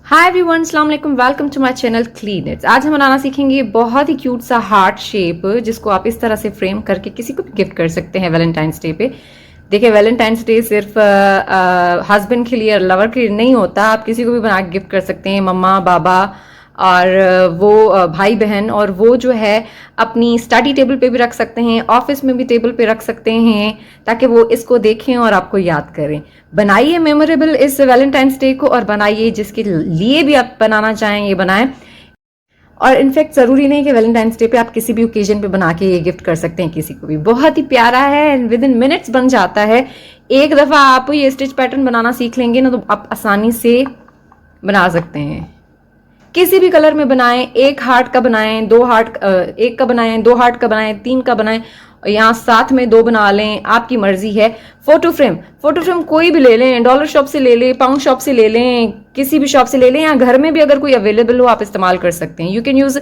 हाय everyone, अस्सलाम वालेकुम, welcome to my channel clean its. आज हम बनाना सीखेंगे बहुत ही क्यूट सा हार्ट शेप जिसको आप इस तरह से फ्रेम करके किसी को भी गिफ्ट कर सकते हैं वैलेंटाइंस डे पे। देखिए, वैलेंटाइंस डे सिर्फ हस्बैंड के लिए, लवर के लिए नहीं होता। आप किसी को भी बना के गिफ्ट कर सकते हैं, मम्मा, बाबा और वो भाई बहन। और वो जो है अपनी स्टडी टेबल पे भी रख सकते हैं, ऑफिस में भी टेबल पे रख सकते हैं, ताकि वो इसको देखें और आपको याद करें। बनाइए मेमोरेबल इस वैलेंटाइंस डे को, और बनाइए जिसके लिए भी आप बनाना चाहें ये बनाएं। और इनफैक्ट ज़रूरी नहीं कि वैलेंटाइंस डे पे, आप किसी भी ओकेजन पे बना के ये गिफ्ट कर सकते हैं किसी को भी। बहुत ही प्यारा है एंड विद इन मिनट्स बन जाता है। एक दफ़ा आप ये स्टिच पैटर्न बनाना सीख लेंगे ना, तो आप आसानी से बना सकते हैं। किसी भी कलर में बनाएं, एक हार्ट का बनाएं, दो हार्ट, एक का बनाएं, दो हार्ट का बनाएं, तीन का बनाएं, यहाँ साथ में दो बना लें, आपकी मर्जी है। फोटो फ्रेम कोई भी ले लें, डॉलर शॉप से ले लें, पाउंड शॉप से ले लें, किसी भी शॉप से ले लें, या घर में भी अगर कोई अवेलेबल हो आप इस्तेमाल कर सकते हैं। You can use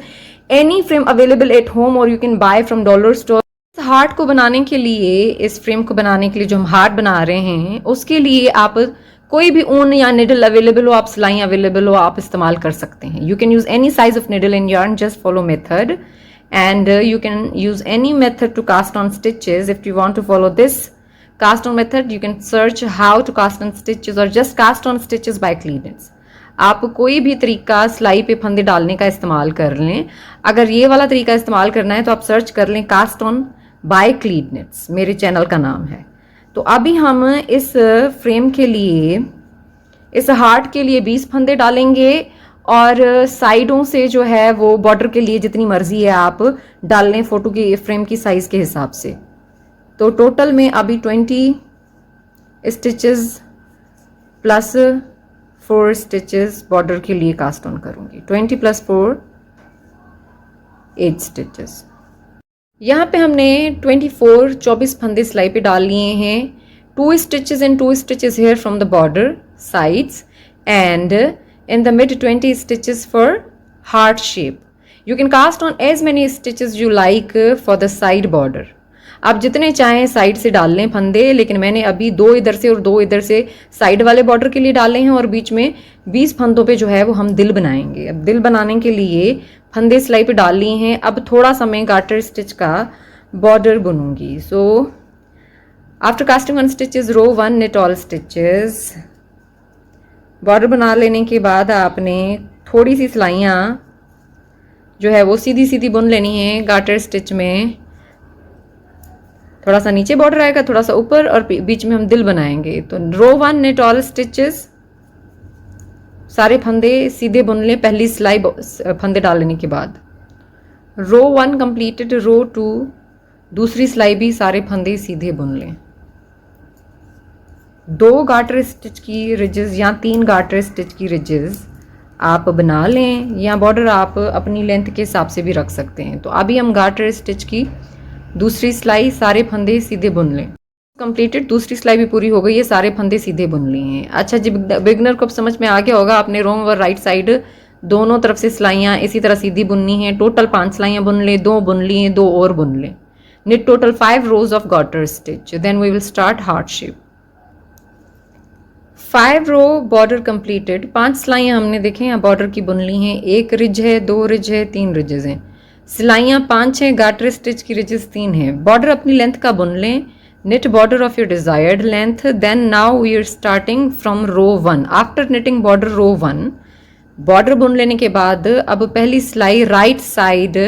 any frame available at home और you can buy from dollar store. Heart को बनाने के लिए, इस फ्रेम को बनाने के लिए जो हम हार्ट बना रहे हैं, उसके लिए आप कोई भी ऊन या निडल अवेलेबल हो, आप सिलाई अवेलेबल हो, आप इस्तेमाल कर सकते हैं। You can use any size of needle in yarn, just follow method, and you can use any method to cast on stitches. If you want to follow this cast on method, you can search how to cast on stitches or just cast on stitches by Cleanits. आप कोई भी तरीका सिलाई पे फंदे डालने का इस्तेमाल कर लें। अगर ये वाला तरीका इस्तेमाल करना है तो आप सर्च कर लें कास्ट ऑन बाय Cleanits, मेरे चैनल का नाम है। तो अभी हम इस फ्रेम के लिए, इस हार्ट के लिए 20 फंदे डालेंगे, और साइडों से जो है वो बॉर्डर के लिए जितनी मर्जी है आप डाल लें, फोटो की फ्रेम की साइज के हिसाब से। तो टोटल में अभी 20 स्टिचेस प्लस 4 स्टिचेस बॉर्डर के लिए कास्ट ऑन करूंगी। 20 प्लस 4 8 स्टिचेस। यहाँ पे हमने 24 फंदे सिलाई पे डाल लिए हैं। 2 stitches and 2 stitches here from the border sides, and in the mid 20 stitches for heart shape. You can cast on as many stitches you like for the side border. आप जितने चाहें साइड से डाल लें फंदे, लेकिन मैंने अभी 2 इधर से और 2 इधर से साइड वाले बॉर्डर के लिए डाले हैं, और बीच में 20 फंदों पे जो है वो हम दिल बनाएंगे। अब दिल बनाने के लिए फंदे सिलाई पे डाल लिए हैं। अब थोड़ा सा मैं गार्टर स्टिच का बॉर्डर बुनूंगी। So after casting on stitches, row 1 knit all stitches। Border बना लेने के बाद आपने थोड़ी सी सिलाइयाँ जो है वो सीधी सीधी बुन लेनी है गार्टर स्टिच में। थोड़ा सा नीचे बॉर्डर आएगा, थोड़ा सा ऊपर, और बीच में हम दिल बनाएंगे। तो रो 1 knit all stitches, सारे फंदे सीधे बुन लें पहली सिलाई फंदे डाल लेने के बाद। रो 1 कंप्लीटेड, रो 2 दूसरी सिलाई भी सारे फंदे सीधे बुन लें। 2 गार्टर स्टिच की रिजेस या 3 गार्टर स्टिच की रिजेस आप बना लें, या बॉर्डर आप अपनी लेंथ के हिसाब से भी रख सकते हैं। तो अभी हम गार्टर स्टिच की दूसरी सिलाई सारे फंदे सीधे बुन लें। कंप्लीटेड, दूसरी सिलाई भी पूरी हो गई है, सारे फंदे सीधे बुन लिए हैं। अच्छा जी, बिगनर को अब समझ में आ गया होगा, आपने रॉन्ग और राइट साइड दोनों तरफ से सिलाइयाँ इसी तरह सीधी बुननी है। टोटल 5 सिलाइयाँ बुन लें, 2 बुन ली हैं, 2 और बुन लें। knit total 5 rows of garter stitch, then we will start heart shape। 5 row border completed. 5 सिलाइयाँ हमने देखें यहाँ बॉर्डर की बुन ली हैं। 1 रिज है, 2 रिज है, 3 रिजेस हैं। सिलाइयाँ 5 हैं, गार्टर स्टिच की रिजेस 3 हैं। बॉर्डर अपनी लेंथ का बुन लें। knit border of your desired length, then now we are starting from row 1। after knitting border row 1, border बुन लेने के बाद अब पहली सिलाई राइट साइड,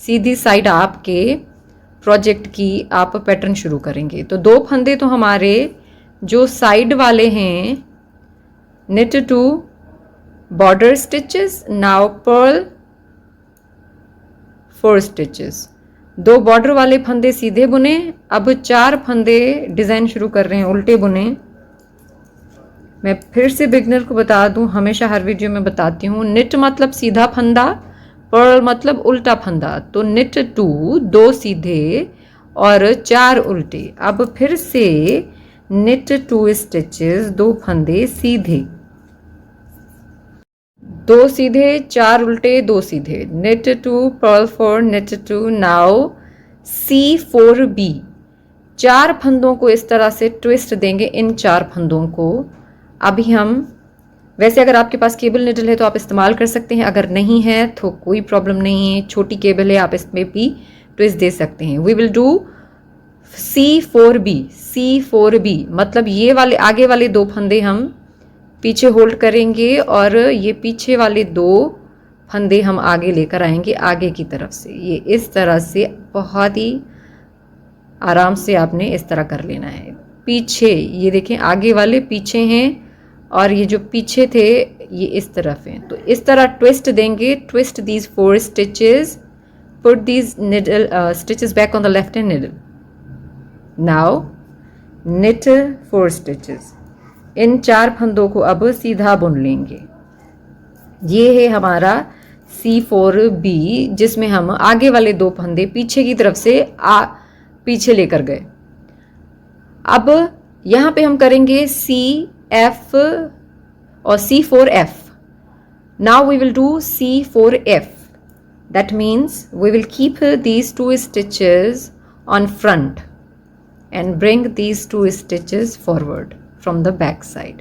सीधी साइड आपके प्रोजेक्ट की आप पैटर्न शुरू करेंगे। तो 2 फंदे तो हमारे जो साइड वाले हैं, knit 2 border stitches, now purl 4 stitches। 2 border वाले फंदे सीधे बुने। अब 4 फंदे डिज़ाइन शुरू कर रहे हैं उल्टे बुने। मैं फिर से बिगनर को बता दूं, हमेशा हर वीडियो में बताती हूँ, knit मतलब सीधा फंदा, purl मतलब उल्टा फंदा। तो knit 2 2 सीधे और 4 उल्टे। अब फिर से knit 2 stitches, 2 फंदे सीधे, 2 सीधे, 4 उल्टे, 2 सीधे, knit 2 purl 4 knit 2। now C4B, 4 फंदों को इस तरह से ट्विस्ट देंगे। इन 4 फंदों को अभी हम वैसे अगर आपके पास केबल निडल है तो आप इस्तेमाल कर सकते हैं, अगर नहीं है तो कोई प्रॉब्लम नहीं है, छोटी केबल है आप इसमें भी ट्विस्ट दे सकते हैं। We will do C4B। C4B मतलब ये वाले आगे वाले दो फंदे हम पीछे होल्ड करेंगे और ये पीछे वाले दो फंदे हम आगे लेकर आएंगे आगे की तरफ से। ये इस तरह से बहुत ही आराम से आपने इस तरह कर लेना है। पीछे ये देखें, आगे वाले पीछे हैं और ये जो पीछे थे ये इस तरफ हैं, तो इस तरह ट्विस्ट देंगे। Twist these 4 stitches, put these needle stitches back on the left hand needle. Now knit 4 stitches. इन 4 फंदों को अब सीधा बुन लेंगे। ये है हमारा C4B जिसमें हम आगे वाले दो फंदे पीछे की तरफ से पीछे लेकर गए। अब यहाँ पे हम करेंगे CF और C4F। Now we will do C4F. That means we will keep these 2 stitches on front and bring these 2 stitches forward from the back side.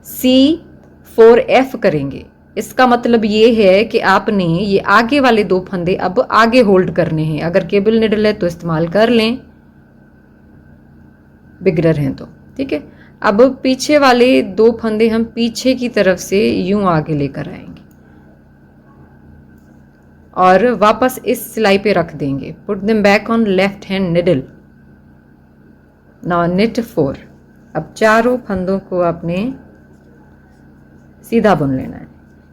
C4F करेंगे। इसका मतलब ये है कि आपने ये आगे वाले दो फंदे अब आगे होल्ड करने हैं। अगर केबल निडल है तो इस्तेमाल कर लें, बिगनर हैं तो ठीक है। अब पीछे वाले दो फंदे हम पीछे की तरफ से यूं आगे लेकर आएंगे और वापस इस सिलाई पे रख देंगे। Put them back on left hand needle. Now knit 4। अब चारों फंदों को आपने सीधा बुन लेना है।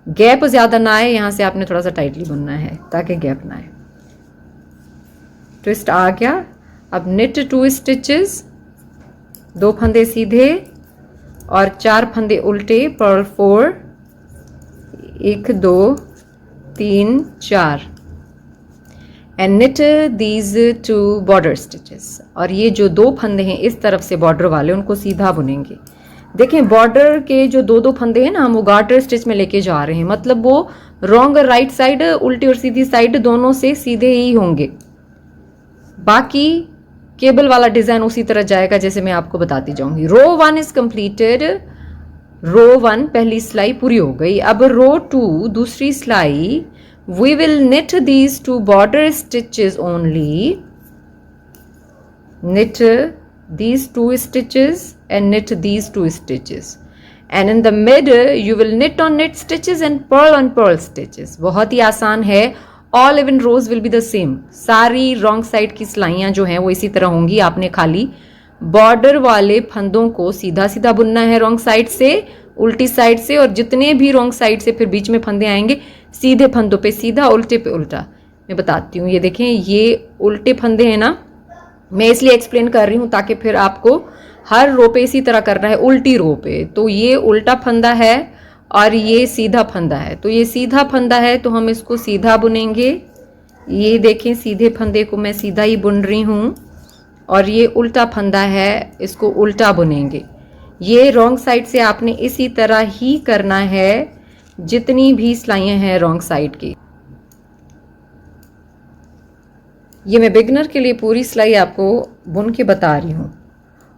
गैप ज़्यादा ना आए, यहाँ से आपने थोड़ा सा टाइटली बुनना है ताकि गैप ना आए। ट्विस्ट आ गया। अब निट 2 स्टिचेस, 2 फंदे सीधे और 4 फंदे उल्टे। Purl 4, 1 2 3 4 and knit these 2 border stitches. और ये जो 2 फंदे हैं इस तरफ से बॉर्डर वाले, उनको सीधा बुनेंगे। देखें बॉर्डर के जो 2 फंदे हैं ना, हम वो गार्टर स्टिच में लेके जा रहे हैं, मतलब वो रॉन्ग और राइट साइड, उल्टी और सीधी साइड दोनों से सीधे ही होंगे। बाकी केबल वाला डिजाइन उसी तरह जाएगा जैसे मैं आपको बताती जाऊंगी। रो 1 इज कंप्लीटेड। रो 1 पहली सिलाई पूरी हो गई। अब रो 2 दूसरी सिलाई। We will knit these 2 border stitches only. Knit these 2 stitches and knit these 2 stitches, and in the mid you will knit on knit stitches and purl on purl stitches. बहुत ही आसान है। All 11 rows will be the same. सारी wrong side की सिलाइयाँ जो हैं वो इसी तरह होंगी। आपने खाली बॉर्डर वाले फंदों को सीधा सीधा बुनना है रॉन्ग साइड से, उल्टी साइड से, और जितने भी रॉन्ग साइड से फिर बीच में फंदे आएंगे सीधे फंदों पे सीधा, उल्टे पे उल्टा। मैं बताती हूँ, ये देखें ये उल्टे फंदे हैं ना, मैं इसलिए एक्सप्लेन कर रही हूँ ताकि फिर आपको हर रो पे इसी तरह करना है। उल्टी रो पे तो ये उल्टा फंदा है और ये सीधा फंदा है, तो ये सीधा फंदा है तो हम इसको सीधा बुनेंगे। ये देखें सीधे फंदे को मैं सीधा ही बुन रही हूँ, और ये उल्टा फंदा है इसको उल्टा बुनेंगे। ये रॉन्ग साइड से आपने इसी तरह ही करना है जितनी भी सिलाइयाँ हैं रॉन्ग साइड की। ये मैं बिगनर के लिए पूरी सिलाई आपको बुन के बता रही हूँ,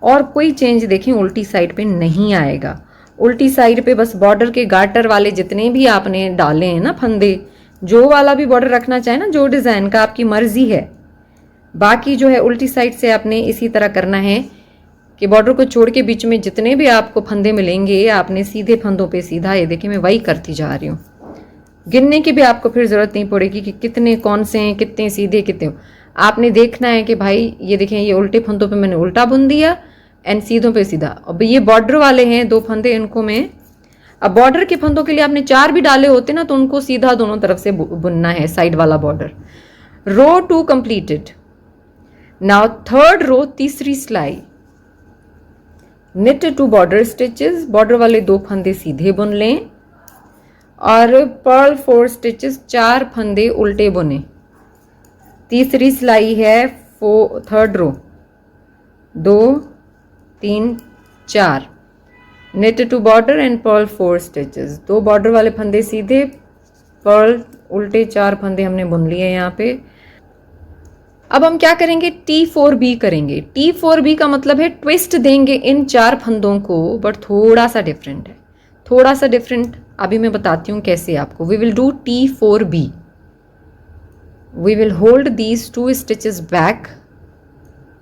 और कोई चेंज देखें उल्टी साइड पे नहीं आएगा। उल्टी साइड पे बस बॉर्डर के गार्टर वाले जितने भी आपने डाले हैं ना फंदे, जो वाला भी बॉर्डर रखना चाहे ना, जो डिज़ाइन का आपकी मर्जी है। बाकी जो है उल्टी साइड से आपने इसी तरह करना है कि बॉर्डर को छोड़ के बीच में जितने भी आपको फंदे मिलेंगे आपने सीधे फंदों पे सीधा, ये देखिए मैं वही करती जा रही हूँ। गिनने की भी आपको फिर ज़रूरत नहीं पड़ेगी कि कितने कौन से हैं, कितने सीधे कितने। आपने देखना है कि भाई ये देखें ये उल्टे फंदों पे मैंने उल्टा बुन दिया एंड सीधों पे सीधा। अब ये बॉर्डर वाले हैं 2 फंदे, इनको मैं, अब बॉर्डर के फंदों के लिए आपने 4 भी डाले होते ना तो उनको सीधा दोनों तरफ से बुनना है, साइड वाला बॉर्डर। रो 2 कंप्लीटेड। नाउ थर्ड रो, तीसरी सिलाई। निट 2 बॉर्डर स्टिचेस, बॉर्डर वाले 2 फंदे सीधे बुन लें और पर्ल 4 स्टिचेस, 4 फंदे उल्टे बुने। तीसरी सिलाई है third row, 2 3 4। Knit 2 border and purl 4 stitches, 2 border वाले फंदे सीधे, पर्ल उल्टे 4 फंदे हमने बुन लिए यहाँ पे। अब हम क्या करेंगे, T4B करेंगे। T4B का मतलब है ट्विस्ट देंगे इन 4 फंदों को, बट थोड़ा सा डिफरेंट है, थोड़ा सा डिफरेंट अभी मैं बताती हूँ कैसे आपको। We will do T4B। We will hold these 2 stitches back,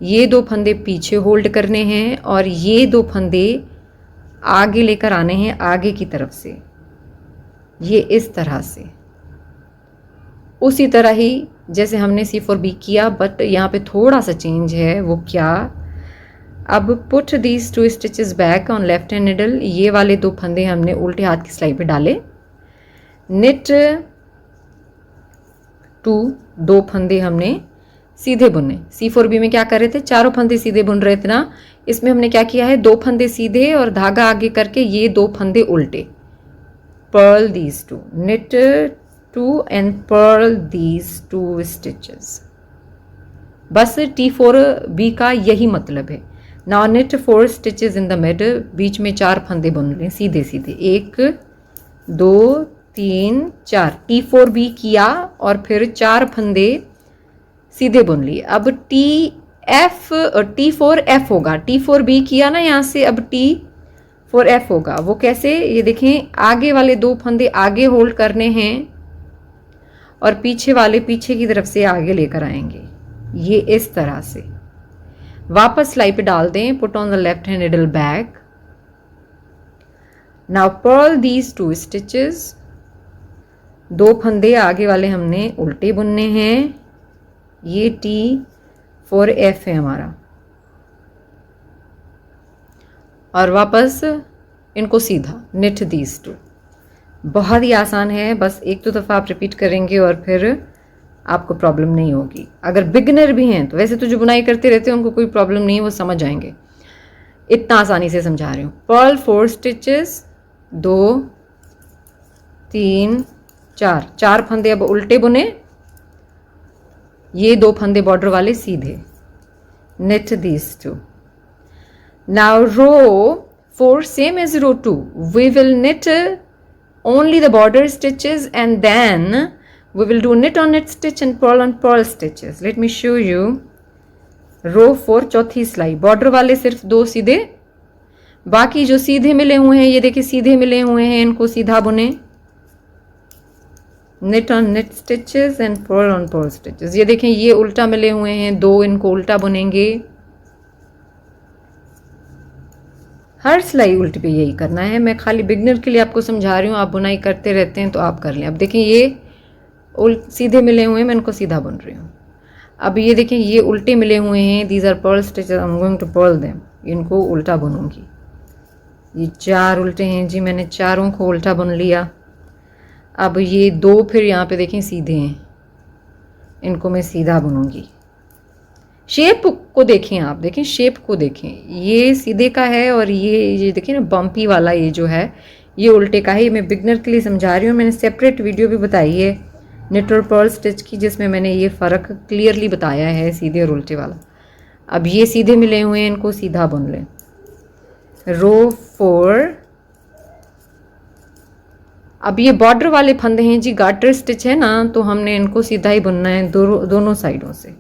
ये 2 फंदे पीछे होल्ड करने हैं और ये 2 फंदे आगे लेकर आने हैं आगे की तरफ से, ये इस तरह से, उसी तरह ही जैसे हमने C4B किया, बट यहाँ पे थोड़ा सा चेंज है। वो क्या, अब put these 2 stitches back on left hand needle, ये वाले 2 फंदे हमने उल्टे हाथ की सिलाई पे डाले। निट 2, 2 फंदे हमने सीधे बुने। C4B में क्या कर रहे थे, चारों फंदे सीधे बुन रहे थे ना, इसमें हमने क्या किया है, 2 फंदे सीधे और धागा आगे करके ये 2 फंदे उल्टे। Purl these 2, knit 2 and purl these 2 stitches. बस T4B का यही मतलब है। Now knit 4 stitches in the middle, बीच में 4 फंदे बुन लें सीधे सीधे, 1 2 3 4। T4B किया और फिर 4 फंदे सीधे बुन लिए। अब T4F होगा, T4B किया ना यहाँ से, अब T4F होगा। वो कैसे, ये देखें, आगे वाले 2 फंदे आगे होल्ड करने हैं और पीछे वाले पीछे की तरफ से आगे लेकर आएंगे, ये इस तरह से। वापस सिलाई पे डाल दें, put on the left hand needle back. Now purl these 2 stitches, 2 फंदे आगे वाले हमने उल्टे बुनने हैं, ये T4F है हमारा, और वापस इनको सीधा, निट दीज 2। बहुत ही आसान है, बस एक दो दफ़ा आप रिपीट करेंगे और फिर आपको प्रॉब्लम नहीं होगी। अगर बिगनर भी हैं तो वैसे तो जो बुनाई करते रहते हैं उनको कोई प्रॉब्लम नहीं है, वो समझ जाएंगे, इतना आसानी से समझा रही हूँ। पर्ल 4 स्टिचेस, 2 3 4, 4 फंदे अब उल्टे बुने, ये 2 फंदे बॉर्डर वाले सीधे, knit these 2. Now row 4 same as row 2, we will knit only the border stitches and then we will do knit on knit stitch and purl on purl stitches. Let me show you. रो 4 चौथी सिलाई, border वाले सिर्फ 2 सीधे, बाकी जो सीधे मिले हुए हैं, ये देखिए सीधे मिले हुए हैं, इनको सीधा बुने, knit on knit stitches and purl on purl stitches। ये देखें ये उल्टा मिले हुए हैं 2, इनको उल्टा बुनेंगे। हर सिलाई उल्टी पे यही करना है, मैं खाली बिगनर के लिए आपको समझा रही हूँ, आप बुनाई करते रहते हैं तो आप कर लें। अब देखें ये सीधे मिले हुए हैं, मैं इनको सीधा बुन रही हूँ। अब ये देखें ये उल्टे मिले हुए हैं, these are purl stitches, I am going to purl them, इनको उल्टा बुनूंगी। ये 4 उल्टे हैं जी, मैंने चारों को उल्टा बुन लिया। अब ये 2 फिर यहाँ पे देखें सीधे हैं, इनको मैं सीधा बुनूंगी। शेप को देखें, आप देखें शेप को देखें, ये सीधे का है और ये देखें ना बम्पी वाला ये जो है ये उल्टे का है। ये मैं बिगनर के लिए समझा रही हूँ, मैंने सेपरेट वीडियो भी बताई है निट और पर्ल स्टिच की, जिसमें मैंने ये फ़र्क क्लियरली बताया है सीधे और उल्टे वाला। अब ये सीधे मिले हुए हैं, इनको सीधा बुन लें। रो 4, अब ये बॉर्डर वाले फंदे हैं जी, गार्टर स्टिच है ना, तो हमने इनको सीधा ही बुनना है दोनों साइडों से।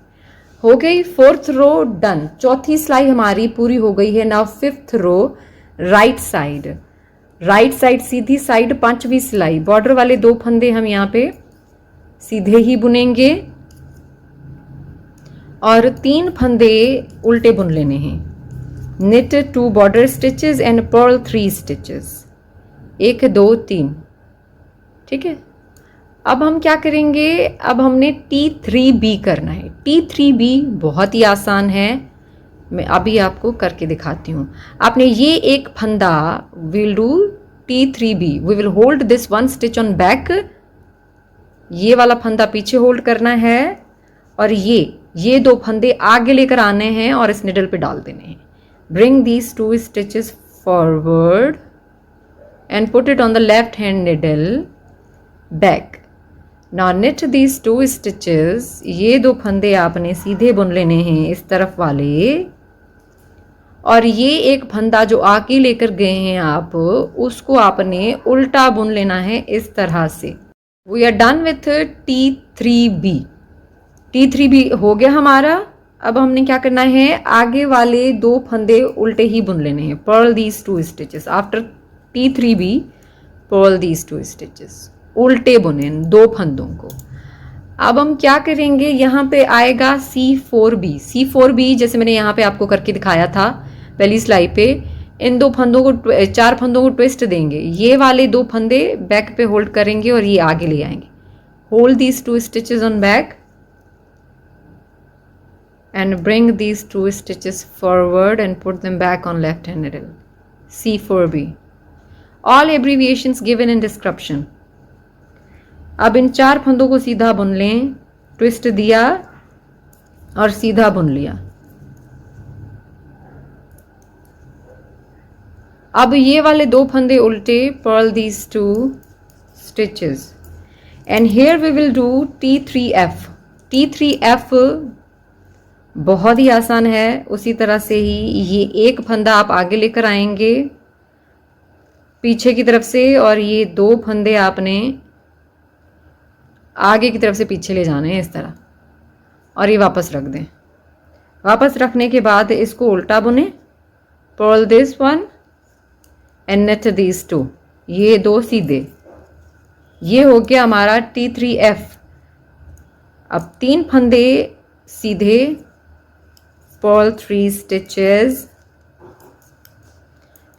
हो गई 4th रो डन, चौथी सिलाई हमारी पूरी हो गई है। Now 5th row right side सीधी साइड 5वीं सिलाई, बॉर्डर वाले 2 फंदे हम यहाँ पे सीधे ही बुनेंगे और 3 फंदे उल्टे बुन लेने हैं। Knit 2 border stitches and purl 3 stitches, 1 2 3, ठीक है। अब हम क्या करेंगे, अब हमने T3B करना है। T3B बहुत ही आसान है, मैं अभी आपको करके दिखाती हूँ। आपने ये एक फंदा, will do T3B, we will hold this 1 stitch on back, ये वाला फंदा पीछे होल्ड करना है और ये 2 फंदे आगे लेकर आने हैं और इस निडल पे डाल देने हैं। Bring these 2 stitches forward and put it on the left hand needle back. Now knit these 2 stitches, ये 2 फंदे आपने सीधे बुन लेने हैं इस तरफ वाले, और ये एक फंदा जो आगे लेकर गए हैं आप, उसको आपने उल्टा बुन लेना है इस तरह से। We are done with T3B। T3B हो गया हमारा। अब हमने क्या करना है, आगे वाले 2 फंदे उल्टे ही बुन लेने हैं। Purl these 2 stitches after T3B, purl these 2 stitches, उल्टे बुने दो फंदों को। अब हम क्या करेंगे, यहाँ पे आएगा C4B। C4B जैसे मैंने यहाँ पे आपको करके दिखाया था पहली सिलाई पे, इन दो फंदों को, चार फंदों को ट्विस्ट देंगे, ये वाले दो फंदे बैक पे होल्ड करेंगे और ये आगे ले आएंगे। Hold these 2 stitches on back and bring these 2 stitches forward and put them back on left hand needle. C4B. All abbreviations given in description. अब इन चार फंदों को सीधा बुन लें, ट्विस्ट दिया और सीधा बुन लिया। अब ये वाले दो फंदे उल्टे, purl these 2 stitches and here we will do T3F। T3F बहुत ही आसान है। उसी तरह से ही ये एक फंदा आप आगे लेकर आएंगे पीछे की तरफ से, और ये दो फंदे आपने आगे की तरफ से पीछे ले जाने हैं इस तरह, और ये वापस रख दें। वापस रखने के बाद इसको उल्टा बुने, purl this 1 and knit these 2, ये दो सीधे। ये हो गया हमारा T3F। अब तीन फंदे सीधे, purl 3 stitches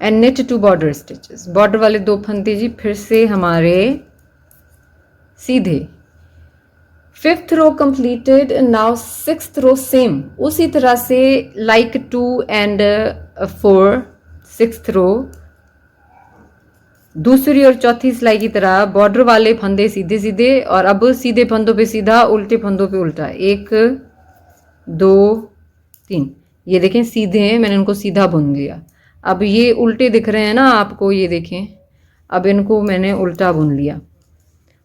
and knit 2 border stitches. Border वाले दो फंदे जी फिर से हमारे सीधे। 5th row completed. Now 6th row same उसी तरह से लाइक 2 and 4 6th रो दूसरी और चौथी सिलाई की तरह बॉर्डर वाले फंदे सीधे सीधे, और अब सीधे फंदों पे सीधा, उल्टे फंदों पे उल्टा। 1 2 3, ये देखें सीधे हैं, मैंने इनको सीधा बुन दिया। अब ये उल्टे दिख रहे हैं ना आपको, ये देखें, अब इनको मैंने उल्टा बुन लिया,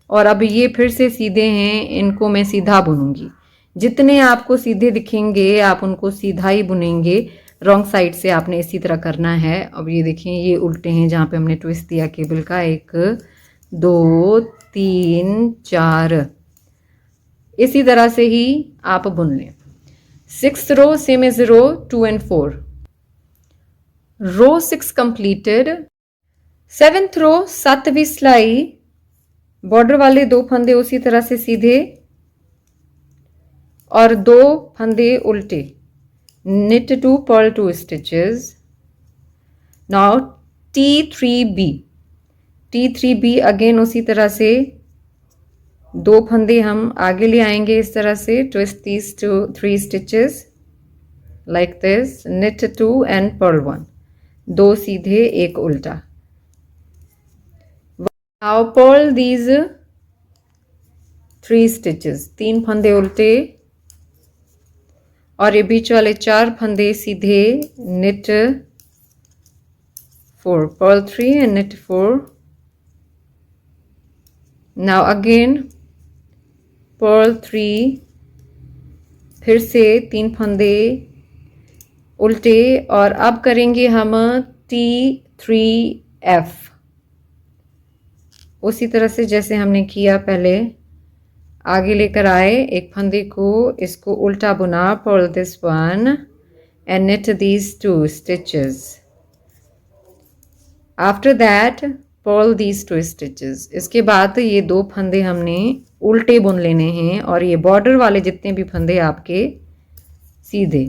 और अब ये फिर से सीधे हैं, इनको मैं सीधा बुनूंगी। जितने आपको सीधे दिखेंगे आप उनको सीधा ही बुनेंगे, रॉन्ग साइड से आपने इसी तरह करना है। अब ये देखें ये उल्टे हैं जहाँ पे हमने ट्विस्ट दिया केबल का। 1 2 3 4, इसी तरह से ही आप बुन लें। 6th row same as row 2 and 4। Row 6 completed. 7th row 7वीं सिलाई, बॉर्डर वाले दो फंदे उसी तरह से सीधे और दो फंदे उल्टे, knit 2 purl 2 stitches. Now T3B। T3B again उसी तरह से दो फंदे हम आगे ले आएंगे इस तरह से, twist these 3 stitches like this, knit 2 and purl 1, दो सीधे एक उल्टा। Now purl these 3 stitches, 3 फंदे उल्टे और ये बीच वाले 4 फंदे सीधे, knit 4, purl 3 and knit 4। Now again purl 3, फिर से 3 फंदे उल्टे, और अब करेंगे हम T3F उसी तरह से जैसे हमने किया पहले। आगे लेकर आए एक फंदे को, इसको उल्टा बुना, purl this 1 and knit these 2 stitches। After that purl these 2 stitches। इसके बाद ये दो फंदे हमने उल्टे बुन लेने हैं, और ये बॉर्डर वाले जितने भी फंदे आपके सीधे,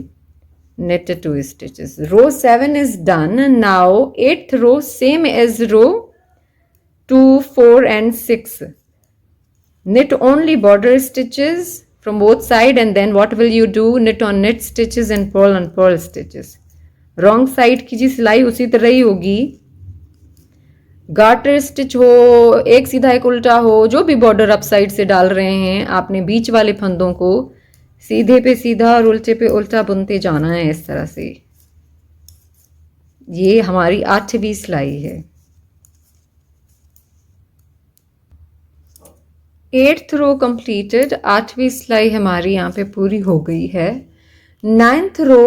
knit 2 stitches। Row 7 is done। Now 8th row same as row 2 4 and 6, knit only border stitches from both side, and then what will you do, knit on knit stitches and purl on purl stitches। wrong side की जी सिलाई उसी तरह ही होगी, garter stitch हो, एक सीधा एक उल्टा हो, जो भी बॉर्डर अप साइड से डाल रहे हैं आपने बीच वाले फंदों को सीधे पे सीधा और उल्टे पे उल्टा बुनते जाना है इस तरह से। ये हमारी 8वीं सिलाई है। 8th रो कंप्लीटेड। 8वीं सिलाई हमारी यहाँ पे पूरी हो गई है। 9th रो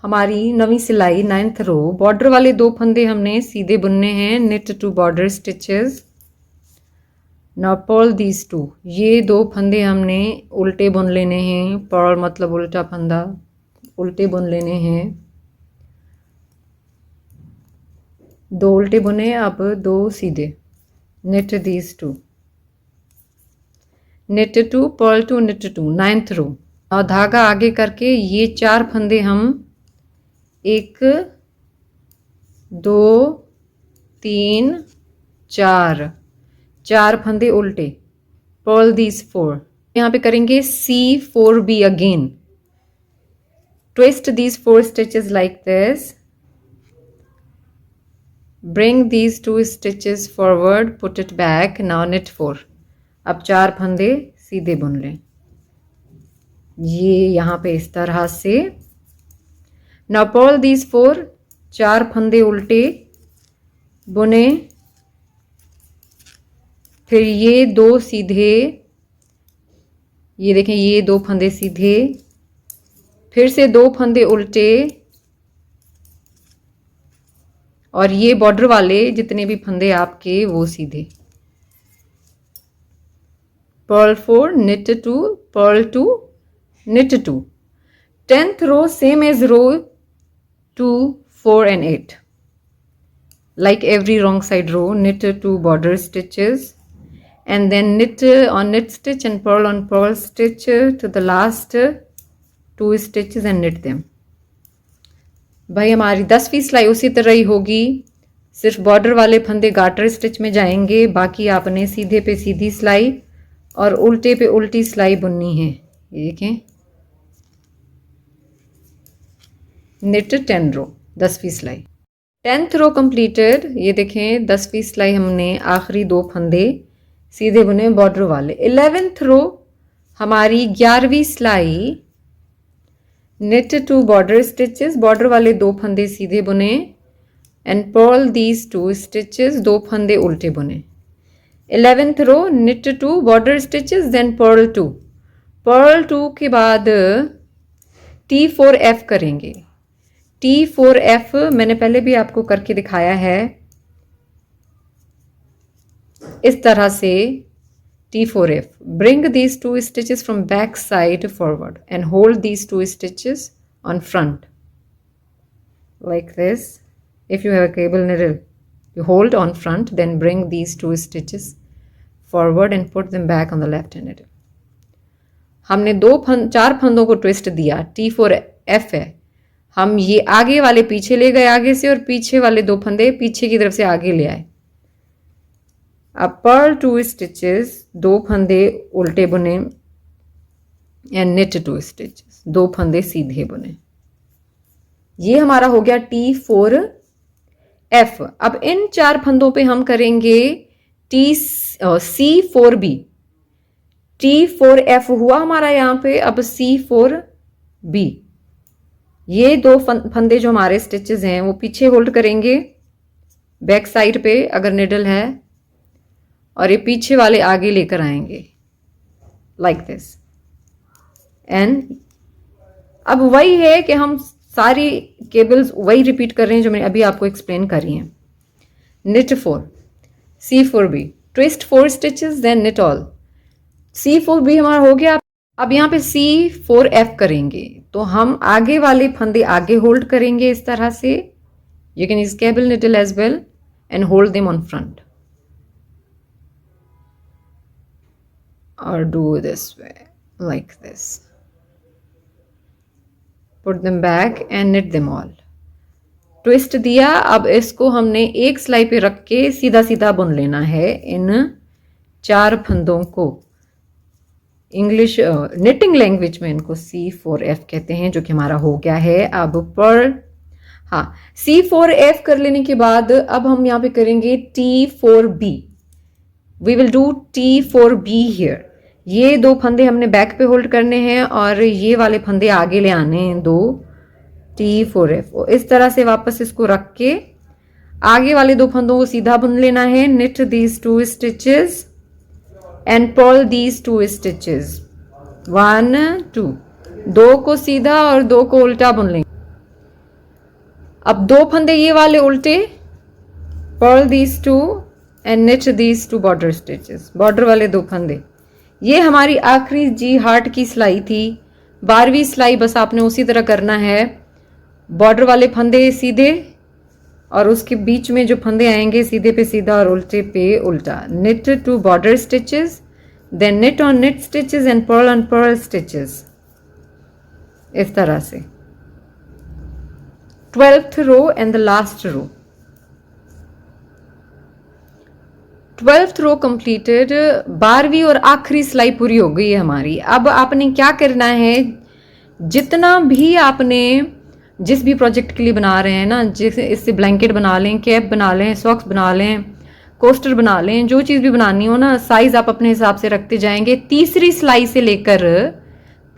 हमारी 9वीं सिलाई, 9th रो, बॉर्डर वाले दो फंदे हमने सीधे बुनने हैं, knit 2 border stitches। now purl these 2, ये दो फंदे हमने उल्टे बुन लेने हैं, purl मतलब उल्टा फंदा, उल्टे बुन लेने हैं। दो उल्टे बुने, अब दो सीधे, knit these two, knit 2, purl 2, knit 2, 9th रो। और धागा आगे करके ये 4 फंदे हम 1 2 3 4 फंदे उल्टे, पर्ल दीज 4। यहाँ पे करेंगे C4B again, twist these 4 stitches like this, bring these 2 stitches forward, put it back, now knit 4। अब 4 फंदे सीधे बुन लें, ये यहाँ पे इस तरह से। now purl these 4, 4 फंदे उल्टे बुने, फिर ये 2 सीधे, ये देखें ये 2 फंदे सीधे, फिर से 2 फंदे उल्टे, और ये बॉर्डर वाले जितने भी फंदे आपके वो सीधे। Purl 4, knit 2, purl 2, knit 2। 10th row same as row 2, 4 and 8, like every wrong side row, knit 2 border stitches and then knit on knit stitch and purl on purl stitch to the last 2 stitches and knit them। भाई हमारी 10वीं सिलाई उसी तरह ही होगी, सिर्फ border वाले फंदे गार्टर स्टिच में जाएंगे, बाकी आपने सीधे पे सीधी सिलाई और उल्टे पे उल्टी सिलाई बुननी है। ये देखें knit 10 रो, 10वीं सिलाई। 10th रो कंप्लीटेड, ये देखें 10वीं सिलाई हमने आखिरी 2 फंदे सीधे बुने बॉर्डर वाले। 11th रो हमारी 11वीं सिलाई, knit 2 border stitches, बॉर्डर वाले 2 फंदे सीधे बुने and purl these 2 stitches, 2 फंदे उल्टे बुने। 11th रो knit 2 border stitches then purl 2, purl 2 के बाद T4F करेंगे। T4F मैंने पहले भी आपको करके दिखाया है, इस तरह से T4F। Bring these 2 stitches from back side forward and hold these 2 stitches on front like this। If you have a cable needle, you hold on front, then bring these 2 stitches forward and put them back on the left hand needle। हमने 4 फंदों को twist दिया, T4F है, हम ये आगे वाले पीछे ले गए आगे से, और पीछे वाले 2 फंदे पीछे की तरफ से आगे ले आए। अब पर्ल 2 स्टिचेस, 2 फंदे उल्टे बुने एंड knit 2 स्टिचेस, 2 फंदे सीधे बुने। ये हमारा हो गया T4F। अब इन 4 फंदों पे हम करेंगे C4B। T4F हुआ हमारा यहाँ पे, अब C4B। ये 2 फंदे जो हमारे स्टिचेस हैं वो पीछे होल्ड करेंगे बैक साइड पे अगर निडल है, और ये पीछे वाले आगे लेकर आएंगे लाइक दिस। एंड अब वही है कि हम सारी केबल्स वही रिपीट कर रहे हैं जो मैंने अभी आपको एक्सप्लेन करी हैं। knit 4, C4B, twist 4 stitches then knit all। C4B हमारा हो गया। अब यहाँ पे C4F करेंगे, तो हम आगे वाले फंदे आगे होल्ड करेंगे इस तरह से। You can use cable needle as well and hold them on front or do this way like this, put them back and knit them all। Twist दिया, अब इसको हमने एक सिलाई पे रख के सीधा सीधा बुन लेना है इन 4 फंदों को। इंग्लिश निटिंग लैंग्वेज में इनको C4F कहते हैं, जो कि हमारा हो गया है। अब पर हाँ, C4F कर लेने के बाद अब हम यहाँ पे करेंगे T4B। We will do T4B here. ये 2 फंदे हमने बैक पे होल्ड करने हैं और ये वाले फंदे आगे ले आने हैं 2 T4F। और इस तरह से वापस इसको रख के आगे वाले 2 फंदों को सीधा बुन लेना है। knit these 2 stitches and purl these 2 stitches, 1 2, 2 को सीधा और 2 को उल्टा बुन लेंगे। अब 2 फंदे ये वाले उल्टे, purl these 2 and knit these 2 border stitches, border वाले 2 फंदे। ये हमारी आखिरी जी हार्ट की सिलाई थी। 12वीं सिलाई बस आपने उसी तरह करना है। बॉर्डर वाले फंदे सीधे, और उसके बीच में जो फंदे आएंगे सीधे पे सीधा और उल्टे पे उल्टा। knit 2 border stitches, then knit on knit stitches and purl on purl stitches, इस तरह से 12th row and the last row। 12th row completed, 12वीं और आखिरी सिलाई पूरी हो गई है हमारी। अब आपने क्या करना है, जितना भी आपने जिस भी प्रोजेक्ट के लिए बना रहे हैं ना, जैसे इससे ब्लैंकेट बना लें, कैप बना लें, सॉक्स बना लें, कोस्टर बना लें, जो चीज़ भी बनानी हो ना, साइज आप अपने हिसाब से रखते जाएंगे। तीसरी सिलाई से लेकर,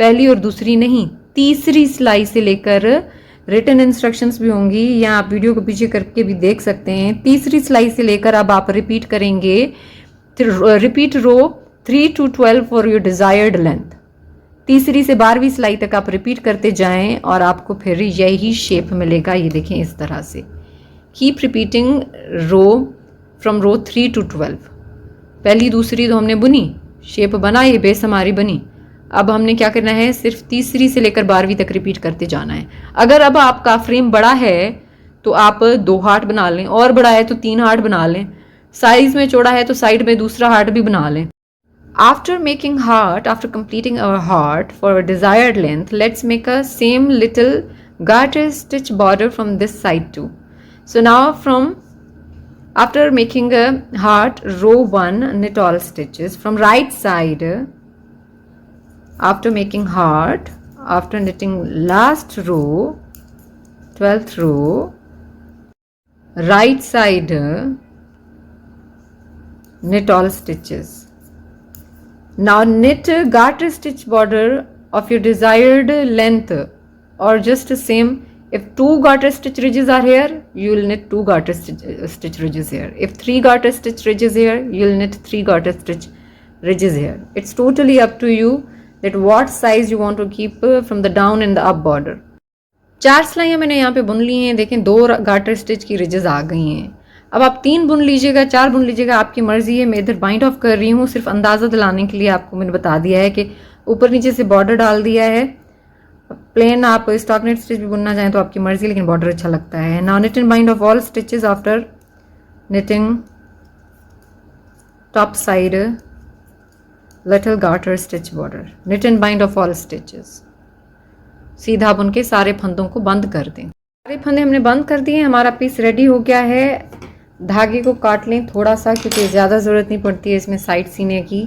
पहली और दूसरी नहीं, तीसरी सिलाई से लेकर, रिटन इंस्ट्रक्शंस भी होंगी या आप वीडियो को पीछे करके भी देख सकते हैं। तीसरी सिलाई से लेकर अब आप रिपीट करेंगे, repeat row 3 to 12 for your desired length. तीसरी से 12वीं सिलाई तक आप रिपीट करते जाएं और आपको फिर यही शेप मिलेगा। ये देखें इस तरह से, keep repeating row from row 3 to 12। पहली दूसरी तो हमने बुनी, शेप बना, ये बेस हमारी बनी। अब हमने क्या करना है, सिर्फ तीसरी से लेकर 12वीं तक रिपीट करते जाना है। अगर अब आपका फ्रेम बड़ा है तो आप 2 हार्ट बना लें, और बड़ा है तो 3 हार्ट बना लें, साइज में चौड़ा है तो साइड में दूसरा हार्ट भी बना लें। After making heart, after completing our heart for a desired length, let's make a same little garter stitch border from this side too. So now after making a heart, row 1, knit all stitches from right side. After making heart, after knitting last row, 12th row, right side, knit all stitches. Now knit a garter stitch border of your desired length, or just same. If 2 garter stitch ridges are here, you will knit 2 garter stitch ridges here. If 3 garter stitch ridges here, you will knit 3 garter stitch ridges here. It's totally up to you that what size you want to keep from the down and the up border. 4 सिलाइयाँ मैंने यहाँ पे बुन ली हैं। देखें 2 garter stitch की ridges आ गई हैं। अब आप 3 बुन लीजिएगा, 4 बुन लीजिएगा, आपकी मर्जी है। मैं इधर बाइंड ऑफ कर रही हूँ, सिर्फ अंदाज़ा दिलाने के लिए आपको मैंने बता दिया है कि ऊपर नीचे से बॉर्डर डाल दिया है। प्लेन आप स्टॉक नेट स्टिच भी बुनना चाहें तो आपकी मर्जी, लेकिन बॉर्डर अच्छा लगता है। Now knit and bind of all stitches after knitting top side little garter stitch border. Knit and bind of all stitches. सीधा बुन के सारे फंदों को बंद कर दें। सारे फंदे हमने बंद कर दिए। हमारा पीस रेडी हो गया है। धागे को काट लें थोड़ा सा, क्योंकि ज़्यादा ज़रूरत नहीं पड़ती है इसमें साइड सीने की।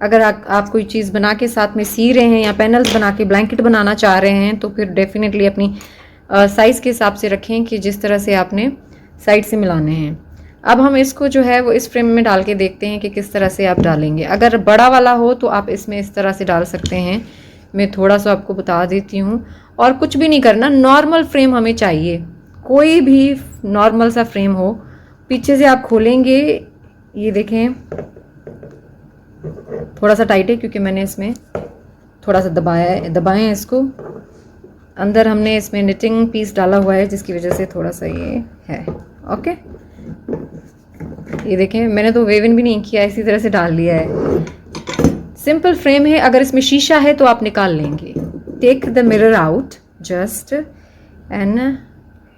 अगर आप कोई चीज़ बना के साथ में सी रहे हैं या पैनल्स बना के ब्लैंकेट बनाना चाह रहे हैं तो फिर डेफिनेटली अपनी साइज़ के हिसाब से रखें कि जिस तरह से आपने साइड से मिलाने हैं। अब हम इसको जो है वो इस फ्रेम में डाल के देखते हैं कि किस तरह से आप डालेंगे। अगर बड़ा वाला हो तो आप इसमें इस तरह से डाल सकते हैं। मैं थोड़ा सा आपको बता देती हूँ। और कुछ भी नहीं करना, नॉर्मल फ्रेम हमें चाहिए, कोई भी नॉर्मल सा फ्रेम हो। पीछे से आप खोलेंगे, ये देखें थोड़ा सा टाइट है क्योंकि मैंने इसमें थोड़ा सा दबाएं इसको। अंदर हमने इसमें निटिंग पीस डाला हुआ है जिसकी वजह से थोड़ा सा ये है। ओके, ये देखें मैंने तो वेवन भी नहीं किया, इसी तरह से डाल लिया है। सिंपल फ्रेम है। अगर इसमें शीशा है तो आप निकाल लेंगे। Take the mirror out just and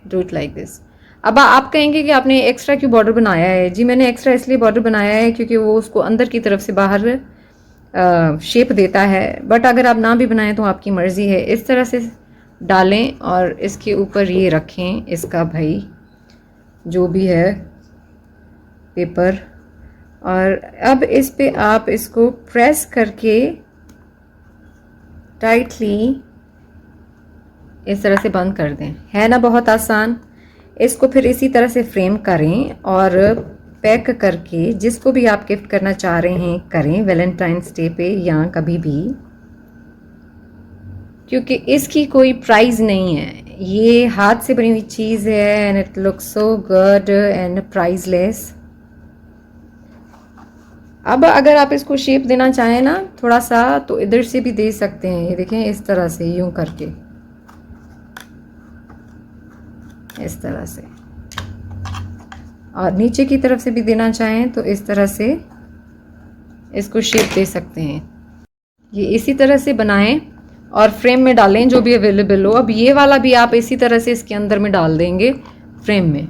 do it like this. अब आप कहेंगे कि आपने एक्स्ट्रा क्यों बॉर्डर बनाया है? जी मैंने एक्स्ट्रा इसलिए बॉर्डर बनाया है क्योंकि वो उसको अंदर की तरफ से बाहर शेप देता है। बट अगर आप ना भी बनाएं तो आपकी मर्ज़ी है। इस तरह से डालें और इसके ऊपर ये रखें इसका भाई जो भी है पेपर, और अब इस पे आप इसको प्रेस करके टाइटली इस तरह से बंद कर दें। है ना बहुत आसान। इसको फिर इसी तरह से फ्रेम करें और पैक करके जिसको भी आप गिफ्ट करना चाह रहे हैं करें, वैलेंटाइंस डे पे या कभी भी, क्योंकि इसकी कोई प्राइस नहीं है। ये हाथ से बनी हुई चीज़ है and it looks so good and priceless. अब अगर आप इसको शेप देना चाहें ना थोड़ा सा, तो इधर से भी दे सकते हैं। ये देखें इस तरह से, यूं करके इस तरह से, और नीचे की तरफ से भी देना चाहें तो इस तरह से इसको शेप दे सकते हैं। ये इसी तरह से बनाएं और फ्रेम में डालें जो भी अवेलेबल हो। अब ये वाला भी आप इसी तरह से इसके अंदर में डाल देंगे फ्रेम में।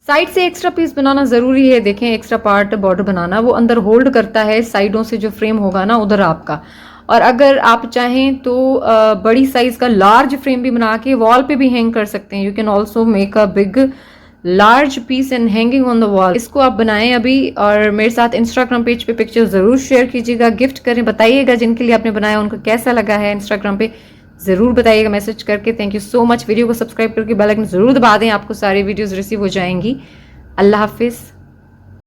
साइड से एक्स्ट्रा पीस बनाना ज़रूरी है। देखें एक्स्ट्रा पार्ट बॉर्डर बनाना, वो अंदर होल्ड करता है साइडों से जो फ्रेम होगा ना उधर आपका। और अगर आप चाहें तो बड़ी साइज का लार्ज फ्रेम भी बना के वॉल पे भी हैंग कर सकते हैं। You can also make a big large piece and hanging on the wall. इसको आप बनाएं अभी, और मेरे साथ इंस्टाग्राम पेज पे पिक्चर ज़रूर शेयर कीजिएगा, गिफ्ट करें, बताइएगा जिनके लिए आपने बनाया उनको कैसा लगा है। इंस्टाग्राम पे ज़रूर बताइएगा मैसेज करके। Thank you so much. Video को सब्सक्राइब करके बेल आइकन ज़रूर दबा दें, आपको सारी वीडियोज़ रिसीव हो जाएंगी। अल्लाह हाफिज़।